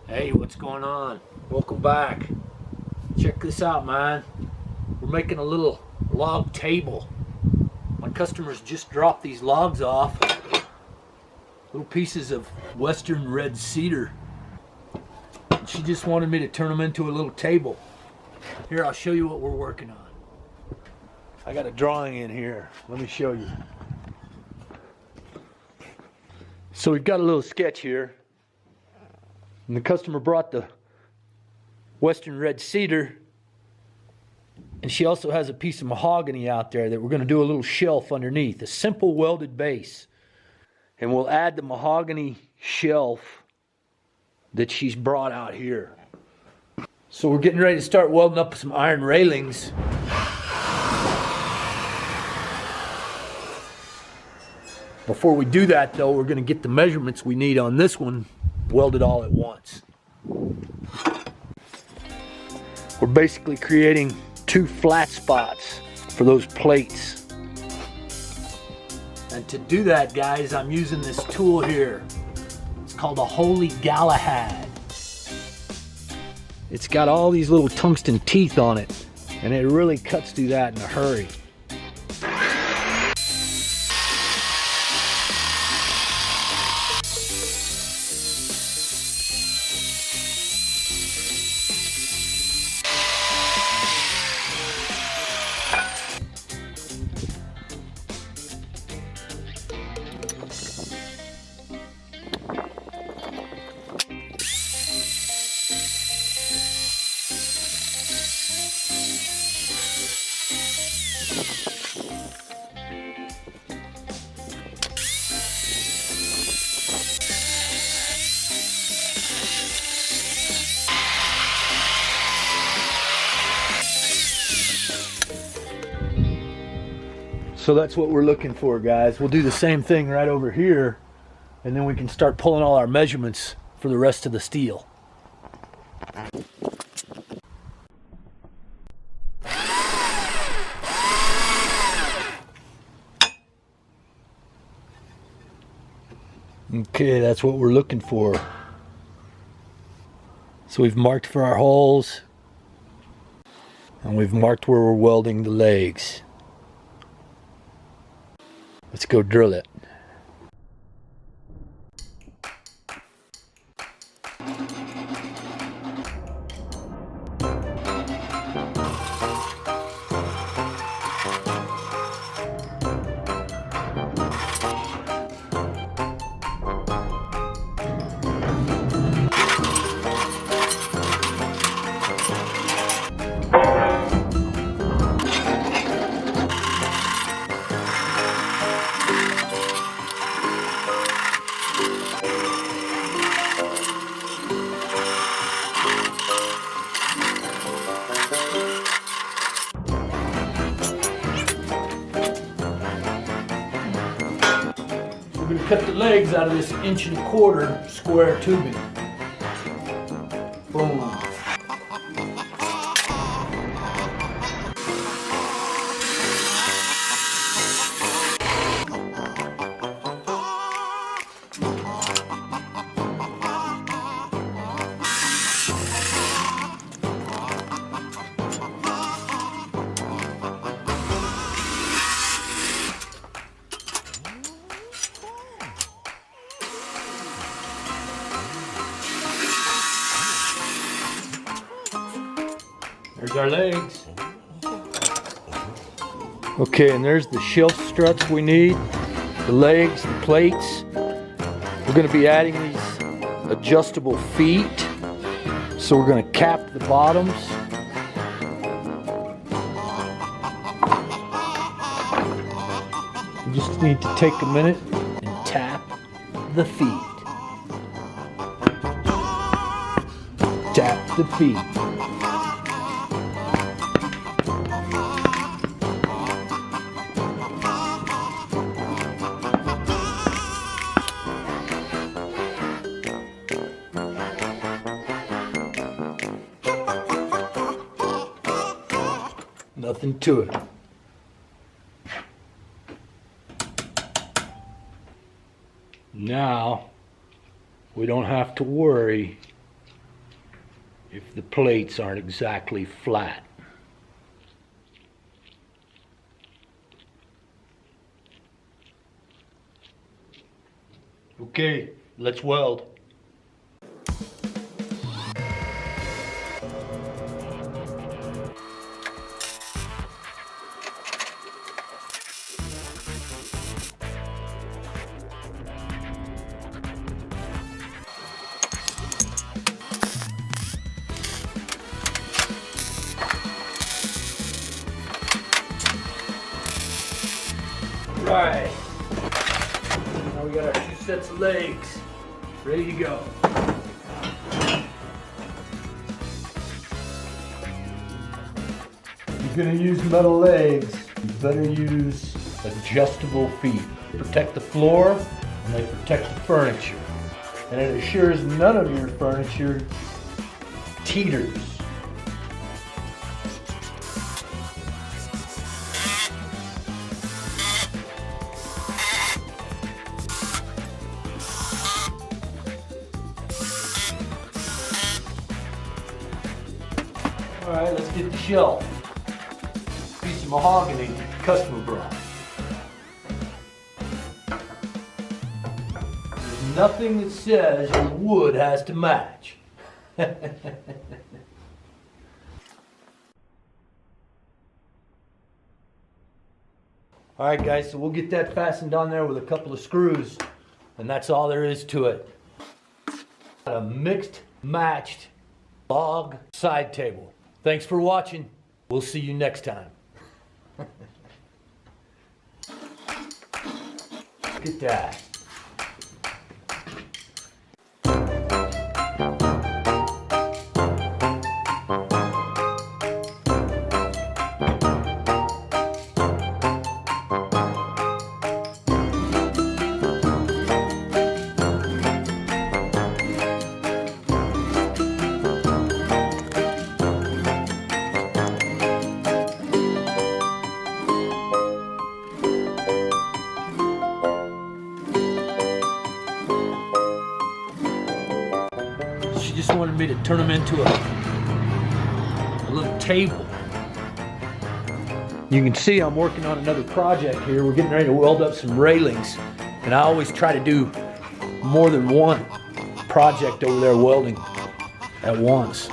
Hey, what's going on? Welcome back. Check this out, man. We're making a little log table. My customers just dropped these logs off. Little pieces of western red cedar. And she just wanted me to turn them into a little table. Here, I'll show you what we're working on. I got a drawing in here. Let me show you. So we've got a little sketch here. And the customer brought the western red cedar, and she also has a piece of mahogany out there that we're going to do a little shelf underneath, a simple welded base. And we'll add the mahogany shelf that she's brought out here. So we're getting ready to start welding up some iron railings. Before we do that though, we're going to get the measurements we need on this one welded all at once. We're basically creating two flat spots for those plates. And to do that, guys, I'm using this tool here. It's called a Holy Galahad. It's got all these little tungsten teeth on it, and it really cuts through that in a hurry. So that's what we're looking for, guys. We'll do the same thing right over here, and then we can start pulling all our measurements for the rest of the steel. Okay, that's what we're looking for. So we've marked for our holes, and we've marked where we're welding the legs. Let's go drill it. We're going to cut the legs out of this 1.25 inch square tubing. Boom. There's our legs. Okay, and there's the shelf struts we need, the legs, the plates. We're going to be adding these adjustable feet. So we're going to cap the bottoms. We just need to take a minute and tap the feet. Tap the feet. Nothing to it. Now, we don't have to worry if the plates aren't exactly flat. Okay, let's weld. Right. Now we got our 2 sets of legs ready to go. If you're going to use metal legs, you better use adjustable feet. They protect the floor and they protect the furniture. And it assures none of your furniture teeters. All right, let's get the shelf. Piece of mahogany customer brought. There's nothing that says your wood has to match. All right, guys, so we'll get that fastened on there with a couple of screws, and that's all there is to it. A mixed, matched log side table. Thanks for watching. We'll see you next time. Look at that. She just wanted me to turn them into a little table. You can see I'm working on another project here. We're getting ready to weld up some railings. And I always try to do more than one project over there welding at once.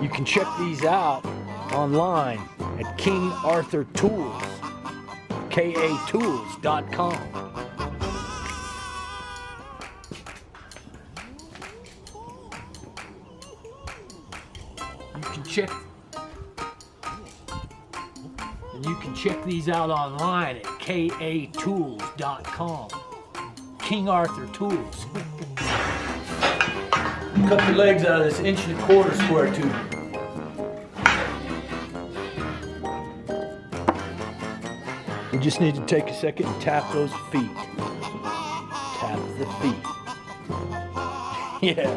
You can check these out online at King Arthur Tools. KATools.com. You can check these out online at KATools.com. King Arthur Tools. Cut the legs out of this 1.25" square tube. We just need to take a second and tap those feet. Tap the feet. Yeah.